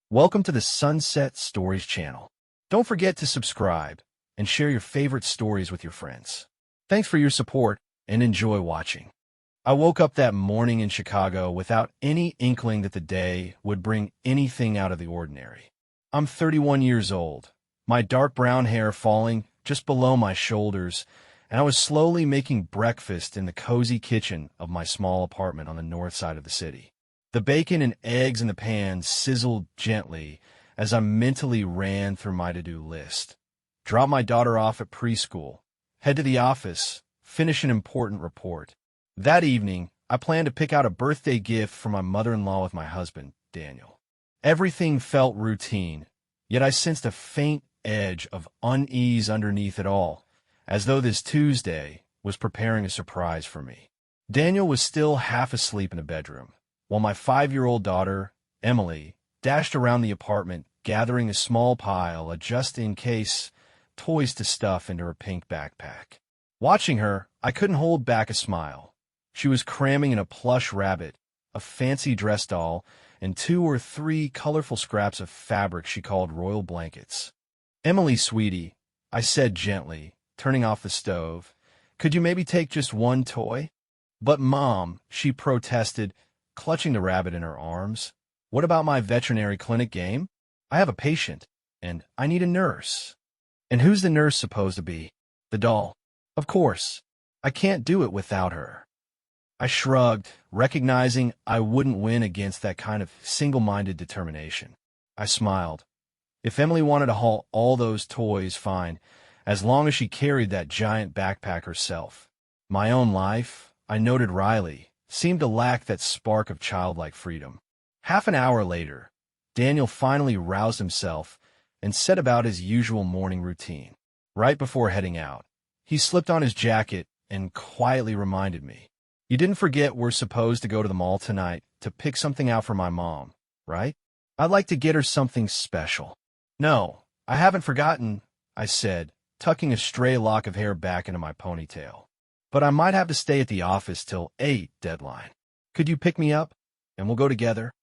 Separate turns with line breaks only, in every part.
Welcome to the Sunset Stories channel. Don't forget to subscribe and share your favorite stories with your friends. Thanks for your support and enjoy watching. I woke up that morning in Chicago without any inkling that the day would bring anything out of the ordinary. I'm 31 years old, my dark brown hair falling just below my shoulders, and I was slowly making breakfast in the cozy kitchen of my small apartment on the north side of the city. The bacon and eggs in the pan sizzled gently as I mentally ran through my to-do list. Drop my daughter off at preschool, head to the office, finish an important report. That evening, I planned to pick out a birthday gift for my mother-in-law with my husband, Daniel. Everything felt routine, yet I sensed a faint edge of unease underneath it all, as though this Tuesday was preparing a surprise for me. Daniel was still half asleep in the bedroom, while my 5-year-old daughter, Emily, dashed around the apartment, gathering a small pile of just-in-case toys to stuff into her pink backpack. Watching her, I couldn't hold back a smile. She was cramming in a plush rabbit, a fancy dress doll, and 2 or 3 colorful scraps of fabric she called royal blankets. "Emily, sweetie," I said gently, turning off the stove, "could you maybe take just one toy?" "But Mom," she protested, clutching the rabbit in her arms, "what about my veterinary clinic game? I have a patient, and I need a nurse." "And who's the nurse supposed to be?" "The doll. Of course. I can't do it without her." I shrugged, recognizing I wouldn't win against that kind of single-minded determination. I smiled. If Emily wanted to haul all those toys, fine, as long as she carried that giant backpack herself. My own life, I noted wryly, seemed to lack that spark of childlike freedom. Half an hour later, Daniel finally roused himself and set about his usual morning routine. Right before heading out, he slipped on his jacket and quietly reminded me, "You didn't forget we're supposed to go to the mall tonight to pick something out for my mom, right? I'd like to get her something special." "No, I haven't forgotten," I said, tucking a stray lock of hair back into my ponytail. "But I might have to stay at the office till 8 deadline. Could you pick me up, and we'll go together?"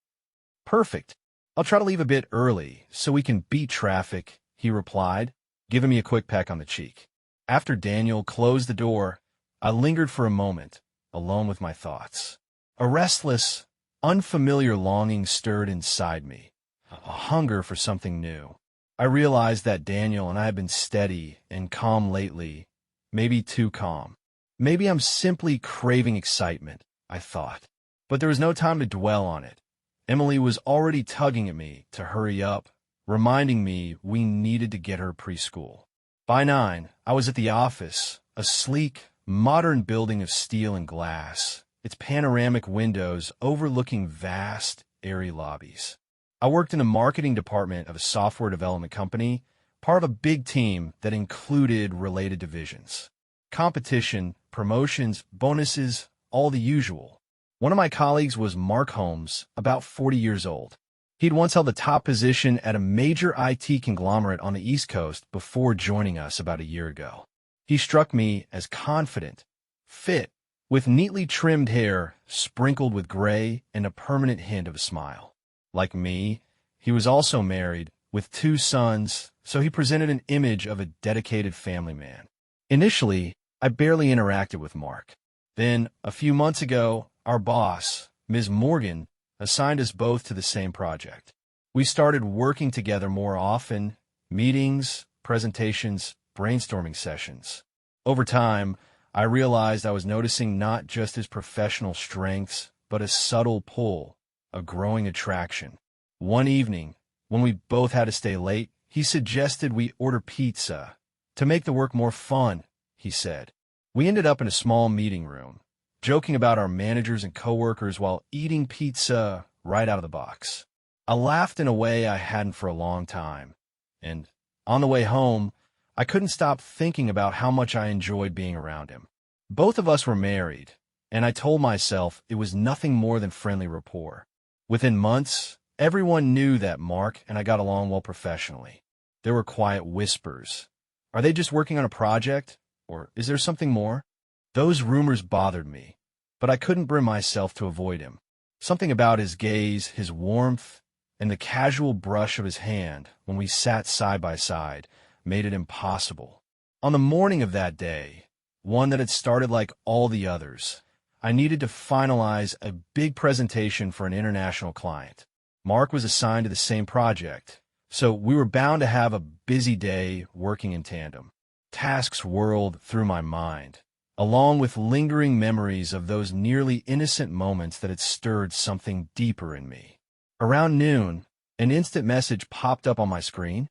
"Perfect. I'll try to leave a bit early so we can beat traffic," he replied, giving me a quick peck on the cheek. After Daniel closed the door, I lingered for a moment, alone with my thoughts. A restless, unfamiliar longing stirred inside me, a hunger for something new. I realized that Daniel and I had been steady and calm lately, maybe too calm. Maybe I'm simply craving excitement, I thought. But there was no time to dwell on it. Emily was already tugging at me to hurry up, reminding me we needed to get her preschool. By 9, I was at the office, a sleek, modern building of steel and glass, its panoramic windows overlooking vast, airy lobbies. I worked in the marketing department of a software development company, part of a big team that included related divisions. Competition, promotions, bonuses, all the usual. One of my colleagues was Mark Holmes, about 40 years old. He'd once held the top position at a major IT conglomerate on the East Coast before joining us about a year ago. He struck me as confident, fit, with neatly trimmed hair sprinkled with gray and a permanent hint of a smile. Like me, he was also married, with 2 sons, so he presented an image of a dedicated family man. Initially, I barely interacted with Mark. Then, a few months ago, our boss, Ms. Morgan, assigned us both to the same project. We started working together more often, meetings, presentations, brainstorming sessions. Over time, I realized I was noticing not just his professional strengths, but a subtle pull, a growing attraction. One evening, when we both had to stay late, he suggested we order pizza. "To make the work more fun," he said. We ended up in a small meeting room, joking about our managers and coworkers while eating pizza right out of the box. I laughed in a way I hadn't for a long time, and on the way home, I couldn't stop thinking about how much I enjoyed being around him. Both of us were married, and I told myself it was nothing more than friendly rapport. Within months, everyone knew that Mark and I got along well professionally. There were quiet whispers. "Are they just working on a project? Or is there something more?" Those rumors bothered me, but I couldn't bring myself to avoid him. Something about his gaze, his warmth, and the casual brush of his hand when we sat side by side made it impossible. On the morning of that day, one that had started like all the others, I needed to finalize a big presentation for an international client. Mark was assigned to the same project, so we were bound to have a busy day working in tandem. Tasks whirled through my mind, along with lingering memories of those nearly innocent moments that had stirred something deeper in me. Around noon, an instant message popped up on my screen.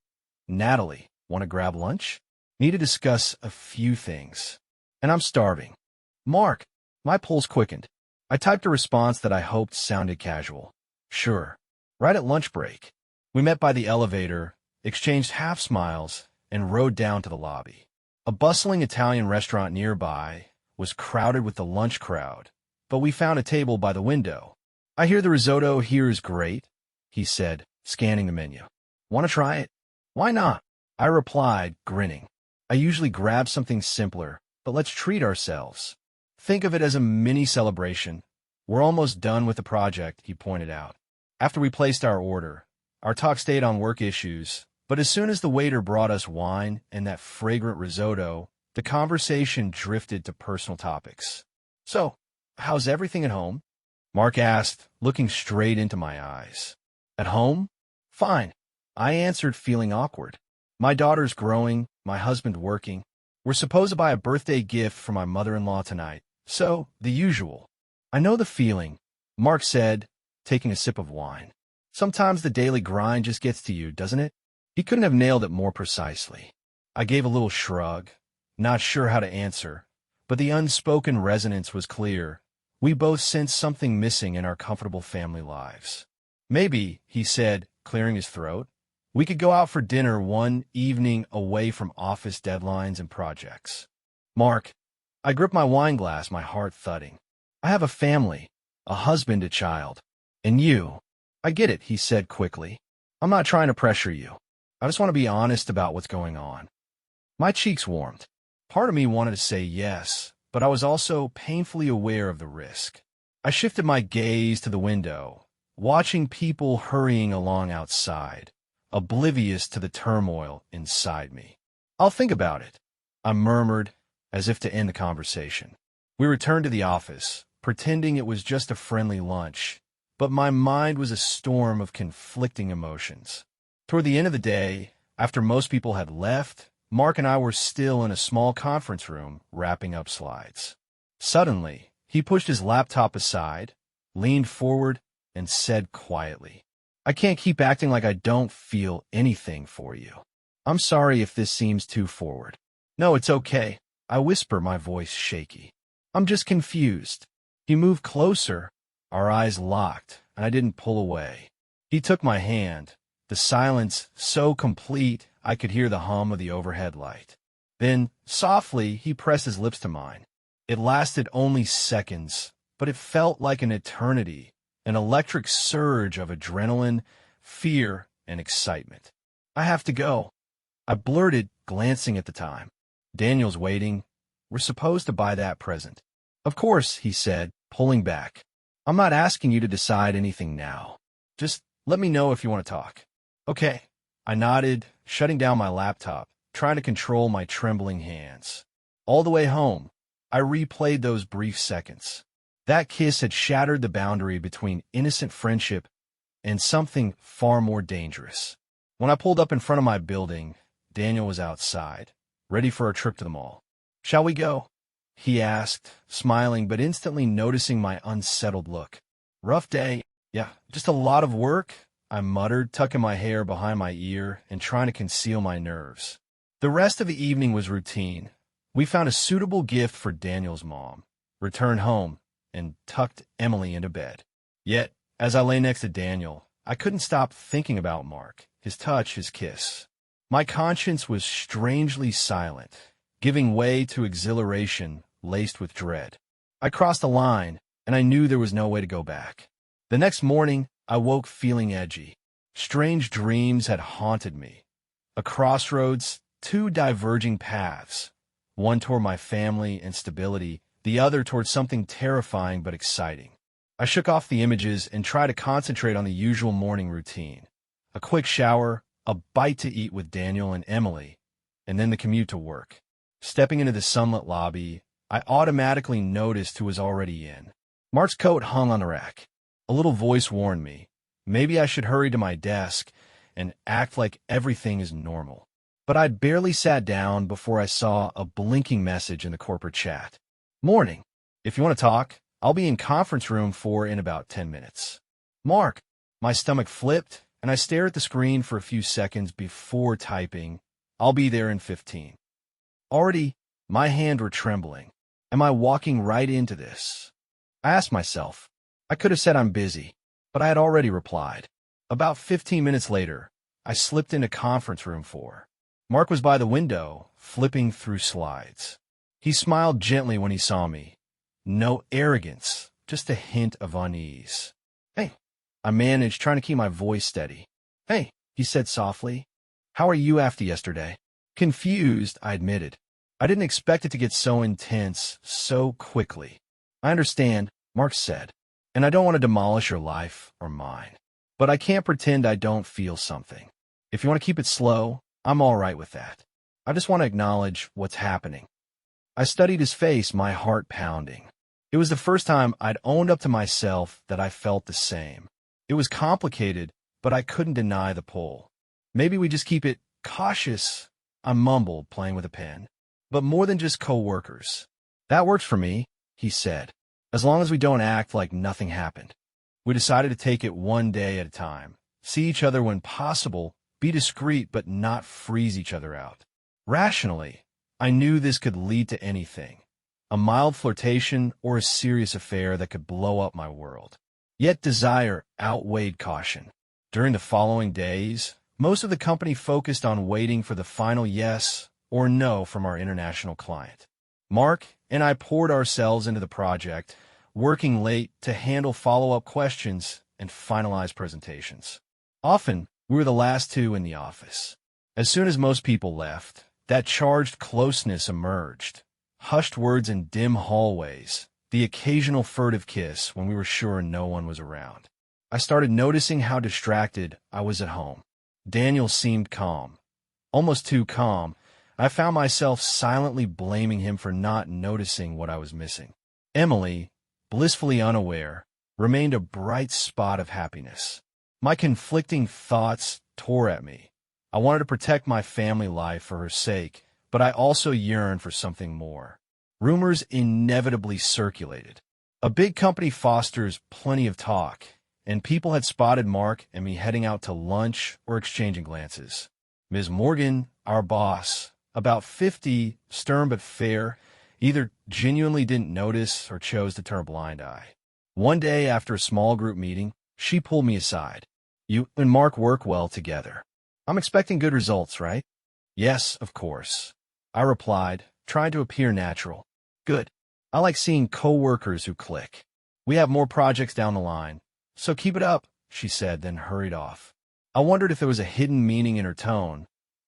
"Natalie, want to grab lunch? Need to discuss a few things. And I'm starving." "Mark." My pulse quickened. I typed a response that I hoped sounded casual. "Sure. Right at lunch break." We met by the elevator, exchanged half smiles, and rode down to the lobby. A bustling Italian restaurant nearby was crowded with the lunch crowd, but we found a table by the window. "I hear the risotto here is great," he said, scanning the menu. "Want to try it?" "Why not?" I replied, grinning. "I usually grab something simpler, but let's treat ourselves. Think of it as a mini celebration. We're almost done with the project," he pointed out. After we placed our order, our talk stayed on work issues, but as soon as the waiter brought us wine and that fragrant risotto, the conversation drifted to personal topics. "So, how's everything at home?" Mark asked, looking straight into my eyes. "At home? Fine," I answered, feeling awkward. "My daughter's growing, my husband working. We're supposed to buy a birthday gift for my mother-in-law tonight. So, the usual." "I know the feeling," Mark said, taking a sip of wine. "Sometimes the daily grind just gets to you, doesn't it?" He couldn't have nailed it more precisely. I gave a little shrug, not sure how to answer, but the unspoken resonance was clear. We both sensed something missing in our comfortable family lives. "Maybe," he said, clearing his throat, "we could go out for dinner one evening away from office deadlines and projects." "Mark," I gripped my wine glass, my heart thudding. "I have a family, a husband, a child. And you." "I get it," he said quickly. "I'm not trying to pressure you. I just want to be honest about what's going on." My cheeks warmed. Part of me wanted to say yes, but I was also painfully aware of the risk. I shifted my gaze to the window, watching people hurrying along outside, oblivious to the turmoil inside me. "I'll think about it," I murmured, as if to end the conversation. We returned to the office, pretending it was just a friendly lunch, but my mind was a storm of conflicting emotions. Toward the end of the day, after most people had left, Mark and I were still in a small conference room wrapping up slides. Suddenly, he pushed his laptop aside, leaned forward, and said quietly, "I can't keep acting like I don't feel anything for you. I'm sorry if this seems too forward." "No, it's okay," I whisper, my voice shaky. "I'm just confused." He moved closer, our eyes locked, and I didn't pull away. He took my hand, the silence so complete I could hear the hum of the overhead light. Then, softly, he pressed his lips to mine. It lasted only seconds, but it felt like an eternity, an electric surge of adrenaline, fear, and excitement. "I have to go," I blurted, glancing at the time. "Daniel's waiting. We're supposed to buy that present." "Of course," he said, pulling back. "I'm not asking you to decide anything now. Just let me know if you want to talk." "Okay." I nodded, shutting down my laptop, trying to control my trembling hands. All the way home, I replayed those brief seconds. That kiss had shattered the boundary between innocent friendship and something far more dangerous. When I pulled up in front of my building, Daniel was outside, ready for a trip to the mall. "Shall we go?" he asked, smiling but instantly noticing my unsettled look. "Rough day." "Yeah, just a lot of work," I muttered, tucking my hair behind my ear and trying to conceal my nerves. The rest of the evening was routine. We found a suitable gift for Daniel's mom, returned home, and tucked Emily into bed. Yet, as I lay next to Daniel, I couldn't stop thinking about Mark, his touch, his kiss. My conscience was strangely silent, giving way to exhilaration laced with dread. I crossed the line, and I knew there was no way to go back. The next morning, I woke feeling edgy. Strange dreams had haunted me. A crossroads, two diverging paths, one toward my family and stability, the other toward something terrifying but exciting. I shook off the images and tried to concentrate on the usual morning routine. A quick shower, a bite to eat with Daniel and Emily, and then the commute to work. Stepping into the sunlit lobby, I automatically noticed who was already in. Mark's coat hung on the rack. A little voice warned me. Maybe I should hurry to my desk and act like everything is normal. But I'd barely sat down before I saw a blinking message in the corporate chat. Morning. If you want to talk, I'll be in conference room 4 in about 10 minutes. Mark. My stomach flipped, and I stared at the screen for a few seconds before typing, I'll be there in 15. Already, my hands were trembling. Am I walking right into this? I asked myself. I could have said I'm busy, but I had already replied. About 15 minutes later, I slipped into conference room 4. Mark was by the window, flipping through slides. He smiled gently when he saw me. No arrogance, just a hint of unease. Hey, I managed, trying to keep my voice steady. Hey, he said softly. How are you after yesterday? Confused, I admitted. I didn't expect it to get so intense so quickly. I understand, Mark said, and I don't want to demolish your life or mine. But I can't pretend I don't feel something. If you want to keep it slow, I'm all right with that. I just want to acknowledge what's happening. I studied his face, my heart pounding. It was the first time I'd owned up to myself that I felt the same. It was complicated, but I couldn't deny the pull. Maybe we just keep it cautious, I mumbled, playing with a pen. But more than just co-workers. That works for me, he said, as long as we don't act like nothing happened. We decided to take it one day at a time, see each other when possible, be discreet but not freeze each other out. Rationally, I knew this could lead to anything. A mild flirtation or a serious affair that could blow up my world. Yet desire outweighed caution. During the following days, most of the company focused on waiting for the final yes or no from our international client. Mark and I poured ourselves into the project, working late to handle follow-up questions and finalize presentations. Often, we were the last two in the office. As soon as most people left, that charged closeness emerged. Hushed words in dim hallways, the occasional furtive kiss when we were sure no one was around. I started noticing how distracted I was at home. Daniel seemed calm. Almost too calm. I found myself silently blaming him for not noticing what I was missing. Emily, blissfully unaware, remained a bright spot of happiness. My conflicting thoughts tore at me. I wanted to protect my family life for her sake, but I also yearned for something more. Rumors inevitably circulated. A big company fosters plenty of talk, and people had spotted Mark and me heading out to lunch or exchanging glances. Ms. Morgan, our boss, about 50, stern but fair, either genuinely didn't notice or chose to turn a blind eye. One day after a small group meeting, she pulled me aside. You and Mark work well together. I'm expecting good results, right? Yes, of course. I replied, trying to appear natural. Good. I like seeing co-workers who click. We have more projects down the line, so keep it up, she said, then hurried off. I wondered if there was a hidden meaning in her tone,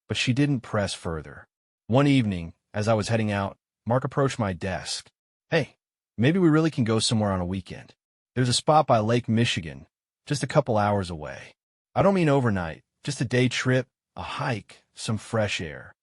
but she didn't press further. One evening, as I was heading out, Mark approached my desk. Hey, maybe we really can go somewhere on a weekend. There's a spot by Lake Michigan, just a couple hours away. I don't mean overnight, just a day trip, a hike, some fresh air.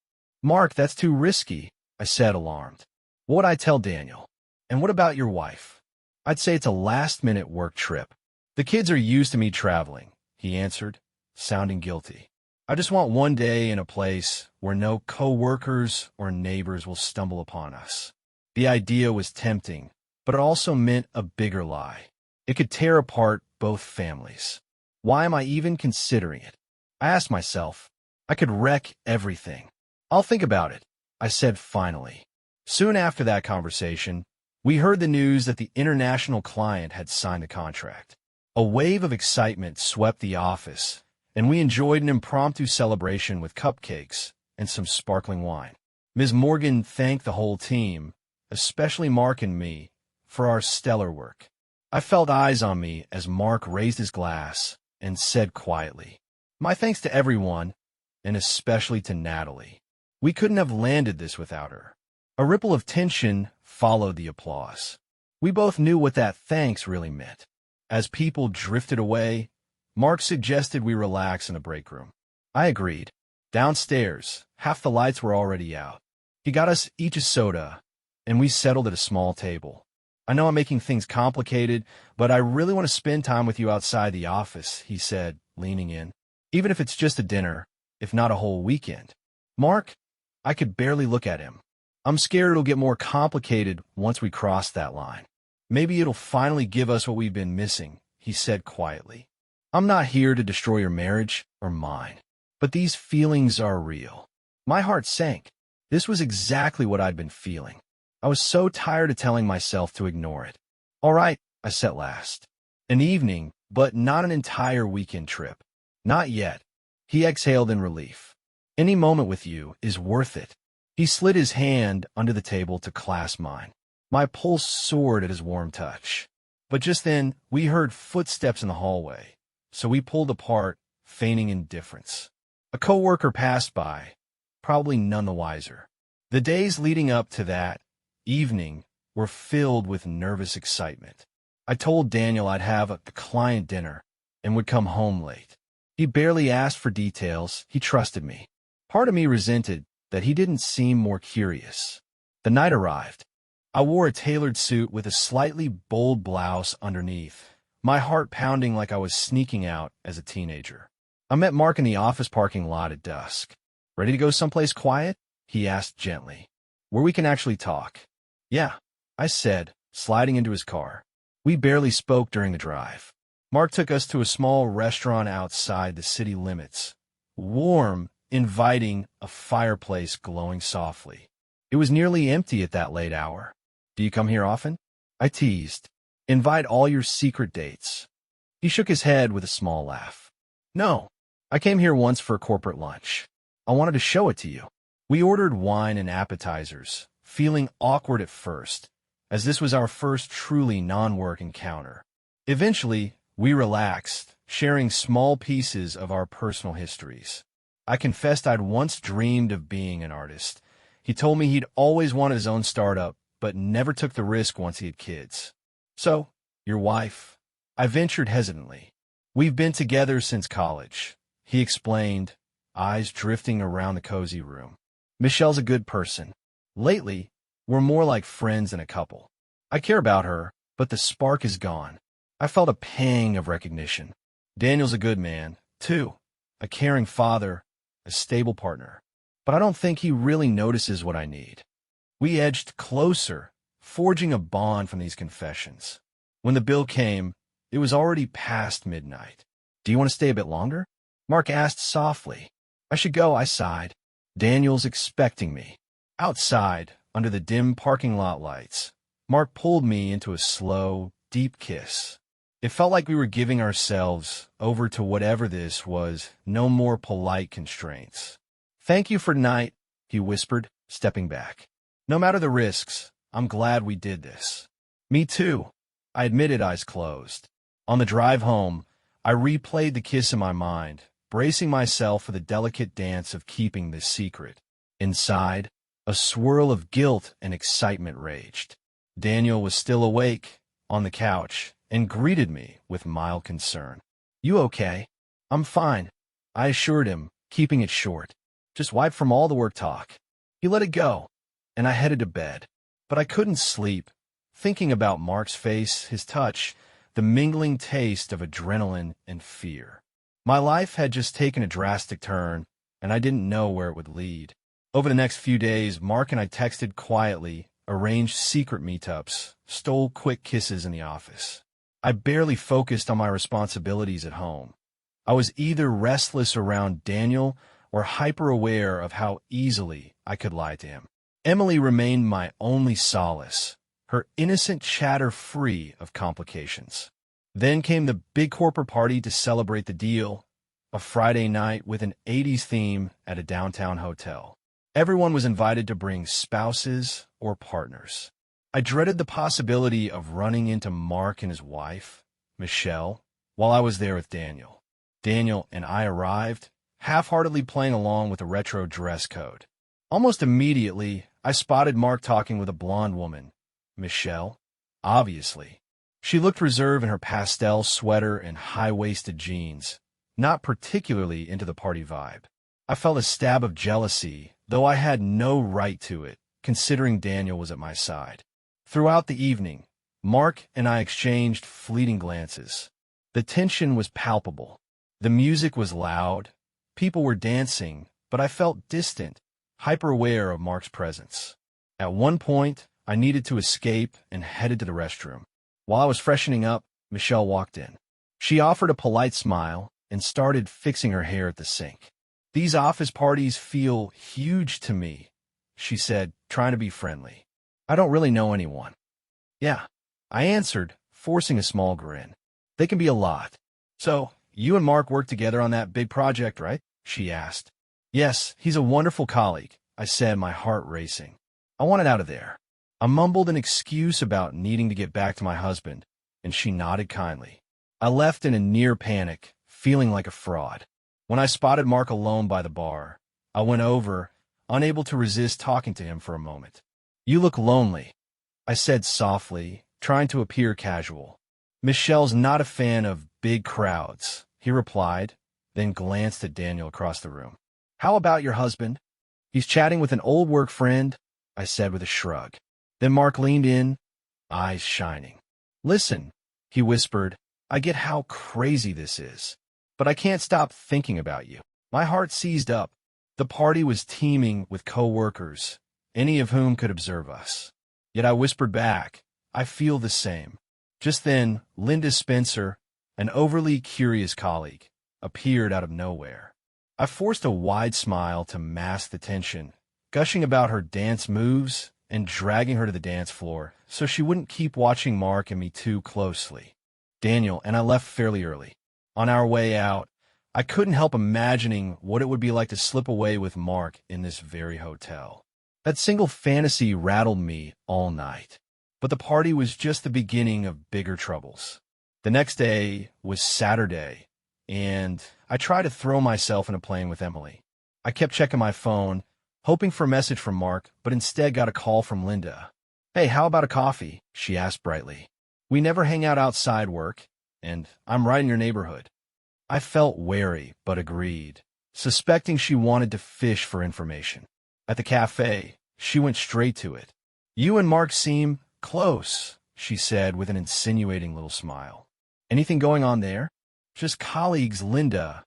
Mark, that's too risky, I said, alarmed. What would I tell Daniel? And what about your wife? I'd say it's a last-minute work trip. The kids are used to me traveling, he answered, sounding guilty. I just want one day in a place where no co-workers or neighbors will stumble upon us. The idea was tempting, but it also meant a bigger lie. It could tear apart both families. Why am I even considering it? I asked myself. I could wreck everything. I'll think about it, I said finally. Soon after that conversation, we heard the news that the international client had signed the contract. A wave of excitement swept the office, and we enjoyed an impromptu celebration with cupcakes and some sparkling wine. Ms. Morgan thanked the whole team, especially Mark and me, for our stellar work. I felt eyes on me as Mark raised his glass and said quietly, My thanks to everyone, and especially to Natalie. We couldn't have landed this without her. A ripple of tension followed the applause. We both knew what that thanks really meant. As people drifted away, Mark suggested we relax in the break room. I agreed. Downstairs, half the lights were already out. He got us each a soda, and we settled at a small table. I know I'm making things complicated, but I really want to spend time with you outside the office, he said, leaning in. Even if it's just a dinner, if not a whole weekend. Mark, I could barely look at him. I'm scared it'll get more complicated once we cross that line. Maybe it'll finally give us what we've been missing, he said quietly. I'm not here to destroy your marriage or mine, but these feelings are real. My heart sank. This was exactly what I'd been feeling. I was so tired of telling myself to ignore it. All right, I said last. An evening, but not an entire weekend trip. Not yet. He exhaled in relief. Any moment with you is worth it. He slid his hand under the table to clasp mine. My pulse soared at his warm touch. But just then, we heard footsteps in the hallway, so we pulled apart, feigning indifference. A coworker passed by, probably none the wiser. The days leading up to that evening were filled with nervous excitement. I told Daniel I'd have a client dinner and would come home late. He barely asked for details. He trusted me. Part of me resented that he didn't seem more curious. The night arrived. I wore a tailored suit with a slightly bold blouse underneath, my heart pounding like I was sneaking out as a teenager. I met Mark in the office parking lot at dusk. Ready to go someplace quiet? He asked gently. Where we can actually talk. Yeah, I said, sliding into his car. We barely spoke during the drive. Mark took us to a small restaurant outside the city limits. Warm, inviting, a fireplace glowing softly. It was nearly empty at that late hour. Do you come here often? I teased. Invite all your secret dates. He shook his head with a small laugh. No, I came here once for a corporate lunch. I wanted to show it to you. We ordered wine and appetizers, feeling awkward at first, as this was our first truly non-work encounter. Eventually, we relaxed, sharing small pieces of our personal histories. I confessed I'd once dreamed of being an artist. He told me he'd always wanted his own startup, but never took the risk once he had kids. So, your wife? I ventured hesitantly. We've been together since college, he explained, eyes drifting around the cozy room. Michelle's a good person. Lately, we're more like friends than a couple. I care about her, but the spark is gone. I felt a pang of recognition. Daniel's a good man, too. A caring father, a stable partner. But I don't think he really notices what I need. We edged closer, forging a bond from these confessions. When the bill came, it was already past midnight. Do you want to stay a bit longer? Mark asked softly. I should go, I sighed. Daniel's expecting me. Outside, under the dim parking lot lights, Mark pulled me into a slow, deep kiss. It felt like we were giving ourselves over to whatever this was, no more polite constraints. Thank you for tonight, he whispered, stepping back. No matter the risks, I'm glad we did this. Me too, I admitted, eyes closed. On the drive home, I replayed the kiss in my mind, bracing myself for the delicate dance of keeping this secret. Inside, a swirl of guilt and excitement raged. Daniel was still awake, on the couch, and greeted me with mild concern. You okay? I'm fine, I assured him, keeping it short. Just wiped from all the work talk. He let it go, and I headed to bed. But I couldn't sleep, thinking about Mark's face, his touch, the mingling taste of adrenaline and fear. My life had just taken a drastic turn, and I didn't know where it would lead. Over the next few days, Mark and I texted quietly, arranged secret meetups, stole quick kisses in the office. I barely focused on my responsibilities at home. I was either restless around Daniel or hyper-aware of how easily I could lie to him. Emily remained my only solace, her innocent chatter free of complications. Then came the big corporate party to celebrate the deal, a Friday night with an 80s theme at a downtown hotel. Everyone was invited to bring spouses or partners. I dreaded the possibility of running into Mark and his wife, Michelle, while I was there with Daniel. Daniel and I arrived, half-heartedly playing along with the retro dress code. Almost immediately, I spotted Mark talking with a blonde woman, Michelle, obviously. She looked reserved in her pastel sweater and high-waisted jeans, not particularly into the party vibe. I felt a stab of jealousy, though I had no right to it, considering Daniel was at my side. Throughout the evening, Mark and I exchanged fleeting glances. The tension was palpable. The music was loud, people were dancing, but I felt distant, hyper-aware of Mark's presence. At one point, I needed to escape and headed to the restroom. While I was freshening up, Michelle walked in. She offered a polite smile and started fixing her hair at the sink. "These office parties feel huge to me," she said, trying to be friendly. "I don't really know anyone." "Yeah," I answered, forcing a small grin. "They can be a lot." "So, you and Mark work together on that big project, right?" she asked. "Yes, he's a wonderful colleague," I said, my heart racing. "I wanted out of there." I mumbled an excuse about needing to get back to my husband, and she nodded kindly. I left in a near panic, feeling like a fraud. When I spotted Mark alone by the bar, I went over, unable to resist talking to him for a moment. "You look lonely," I said softly, trying to appear casual. "Michelle's not a fan of big crowds," he replied, then glanced at Daniel across the room. "How about your husband?" "He's chatting with an old work friend," I said with a shrug. Then Mark leaned in, eyes shining. "Listen," he whispered, "I get how crazy this is, but I can't stop thinking about you." My heart seized up. The party was teeming with co-workers, any of whom could observe us. Yet I whispered back, "I feel the same." Just then, Linda Spencer, an overly curious colleague, appeared out of nowhere. I forced a wide smile to mask the tension, gushing about her dance moves and dragging her to the dance floor so she wouldn't keep watching Mark and me too closely. Daniel and I left fairly early. On our way out, I couldn't help imagining what it would be like to slip away with Mark in this very hotel. That single fantasy rattled me all night. But the party was just the beginning of bigger troubles. The next day was Saturday, and I tried to throw myself in a plane with Emily. I kept checking my phone, hoping for a message from Mark, but instead got a call from Linda. "Hey, how about a coffee?" she asked brightly. "We never hang out outside work, and I'm right in your neighborhood." I felt wary, but agreed, suspecting she wanted to fish for information. At the cafe, she went straight to it. "You and Mark seem close," she said with an insinuating little smile. "Anything going on there?" "Just colleagues, Linda,"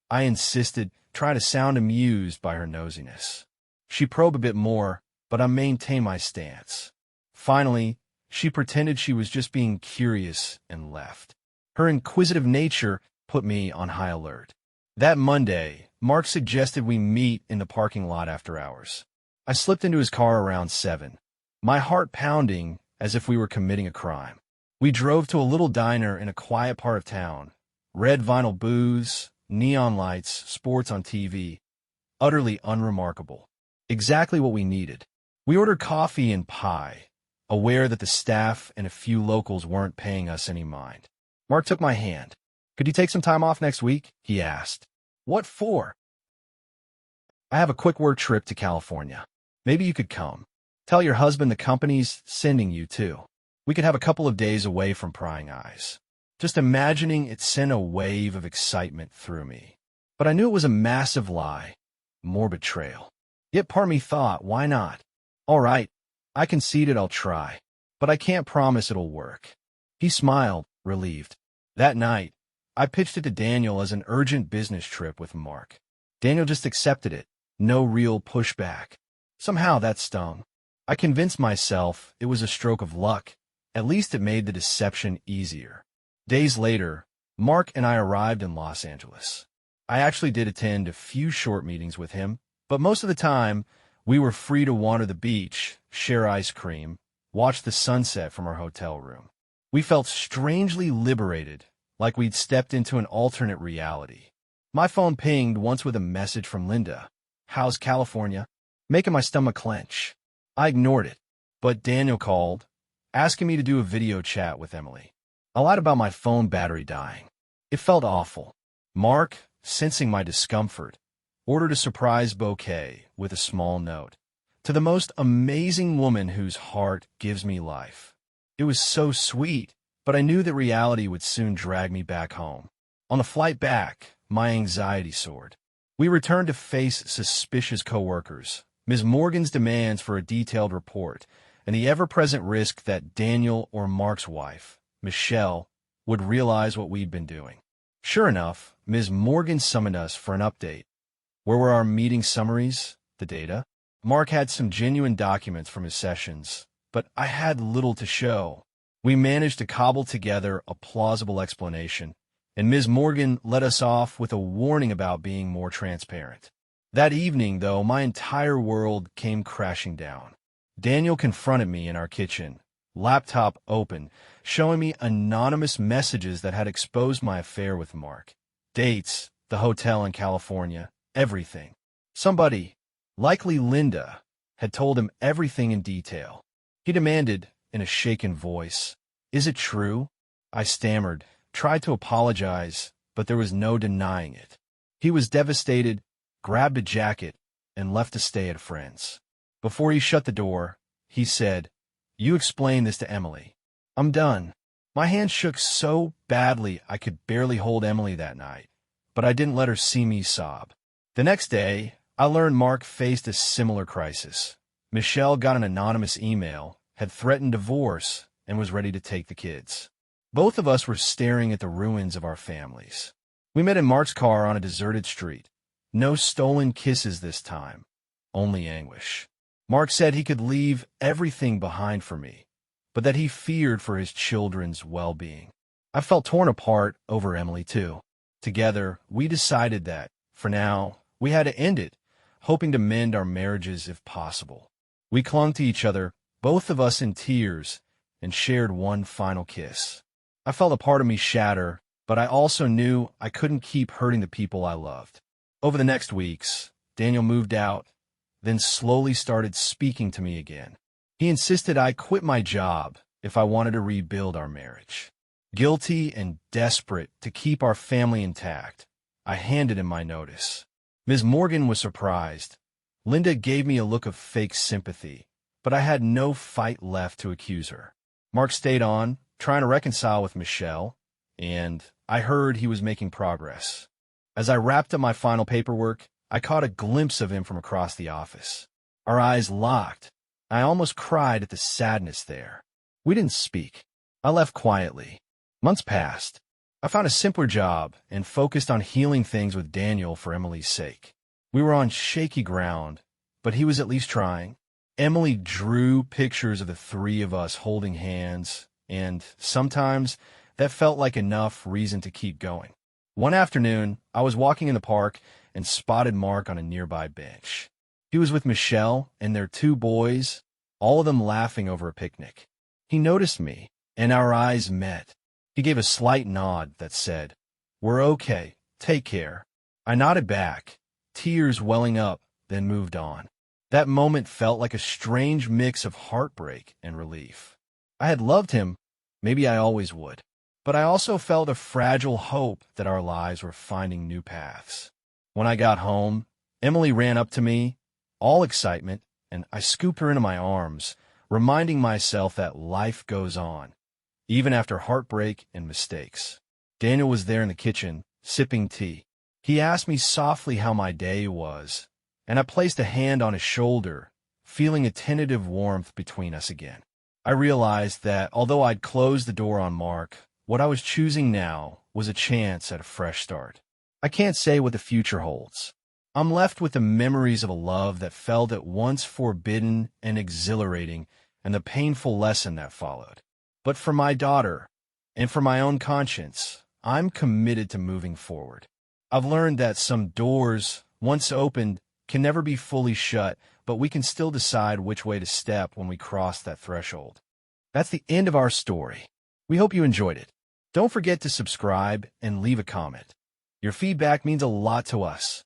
I insisted, trying to sound amused by her nosiness. She probed a bit more, but I maintained my stance. Finally, she pretended she was just being curious and left. Her inquisitive nature put me on high alert. That Monday, Mark suggested we meet in the parking lot after hours. I slipped into his car around 7, my heart pounding as if we were committing a crime. We drove to a little diner in a quiet part of town. Red vinyl booths, neon lights, sports on TV. Utterly unremarkable. Exactly what we needed. We ordered coffee and pie, aware that the staff and a few locals weren't paying us any mind. Mark took my hand. "Could you take some time off next week?" he asked. "What for?" "I have a quick work trip to California. Maybe you could come. Tell your husband the company's sending you, too. We could have a couple of days away from prying eyes." Just imagining it sent a wave of excitement through me. But I knew it was a massive lie, more betrayal. Yet part of me thought, why not? "All right, I conceded I'll try, but I can't promise it'll work." He smiled, relieved. That night, I pitched it to Daniel as an urgent business trip with Mark. Daniel just accepted it, no real pushback. Somehow that stung. I convinced myself it was a stroke of luck. At least it made the deception easier. Days later, Mark and I arrived in Los Angeles. I actually did attend a few short meetings with him, but most of the time, we were free to wander the beach, share ice cream, watch the sunset from our hotel room. We felt strangely liberated, like we'd stepped into an alternate reality. My phone pinged once with a message from Linda. "How's California?" Making my stomach clench. I ignored it, but Daniel called, asking me to do a video chat with Emily. I lied about my phone battery dying. It felt awful. Mark, sensing my discomfort, ordered a surprise bouquet with a small note. "To the most amazing woman whose heart gives me life." It was so sweet, but I knew that reality would soon drag me back home. On the flight back, my anxiety soared. We returned to face suspicious coworkers, Ms. Morgan's demands for a detailed report, and the ever-present risk that Daniel or Mark's wife, Michelle, would realize what we'd been doing. Sure enough, Ms. Morgan summoned us for an update. Where were our meeting summaries, the data? Mark had some genuine documents from his sessions, but I had little to show. We managed to cobble together a plausible explanation, and Ms. Morgan let us off with a warning about being more transparent. That evening, though, my entire world came crashing down. Daniel confronted me in our kitchen, laptop open, showing me anonymous messages that had exposed my affair with Mark. Dates, the hotel in California, everything. Somebody, likely Linda, had told him everything in detail. He demanded, in a shaken voice, "Is it true?" I stammered, tried to apologize, but there was no denying it. He was devastated, grabbed a jacket, and left to stay at a friend's. Before he shut the door, he said, "You explain this to Emily. I'm done." My hand shook so badly I could barely hold Emily that night, but I didn't let her see me sob. The next day, I learned Mark faced a similar crisis. Michelle got an anonymous email, had threatened divorce, and was ready to take the kids. Both of us were staring at the ruins of our families. We met in Mark's car on a deserted street. No stolen kisses this time, only anguish. Mark said he could leave everything behind for me, but that he feared for his children's well-being. I felt torn apart over Emily, too. Together, we decided that, for now, we had to end it, hoping to mend our marriages if possible. We clung to each other, both of us in tears, and shared one final kiss. I felt a part of me shatter, but I also knew I couldn't keep hurting the people I loved. Over the next weeks, Daniel moved out, then slowly started speaking to me again. He insisted I quit my job if I wanted to rebuild our marriage. Guilty and desperate to keep our family intact, I handed him my notice. Ms. Morgan was surprised. Linda gave me a look of fake sympathy, but I had no fight left to accuse her. Mark stayed on, trying to reconcile with Michelle, and I heard he was making progress. As I wrapped up my final paperwork, I caught a glimpse of him from across the office. Our eyes locked. I almost cried at the sadness there. We didn't speak. I left quietly. Months passed. I found a simpler job and focused on healing things with Daniel for Emily's sake. We were on shaky ground, but he was at least trying. Emily drew pictures of the three of us holding hands, and sometimes that felt like enough reason to keep going. One afternoon, I was walking in the park and spotted Mark on a nearby bench. He was with Michelle and their two boys, all of them laughing over a picnic. He noticed me, and our eyes met. He gave a slight nod that said, "We're okay, take care." I nodded back, tears welling up, then moved on. That moment felt like a strange mix of heartbreak and relief. I had loved him, maybe I always would, but I also felt a fragile hope that our lives were finding new paths. When I got home, Emily ran up to me, all excitement, and I scooped her into my arms, reminding myself that life goes on, even after heartbreak and mistakes. Daniel was there in the kitchen, sipping tea. He asked me softly how my day was, and I placed a hand on his shoulder, feeling a tentative warmth between us again. I realized that although I'd closed the door on Mark, what I was choosing now was a chance at a fresh start. I can't say what the future holds. I'm left with the memories of a love that felt at once forbidden and exhilarating, and the painful lesson that followed. But for my daughter, and for my own conscience, I'm committed to moving forward. I've learned that some doors, once opened, can never be fully shut, but we can still decide which way to step when we cross that threshold. That's the end of our story. We hope you enjoyed it. Don't forget to subscribe and leave a comment. Your feedback means a lot to us.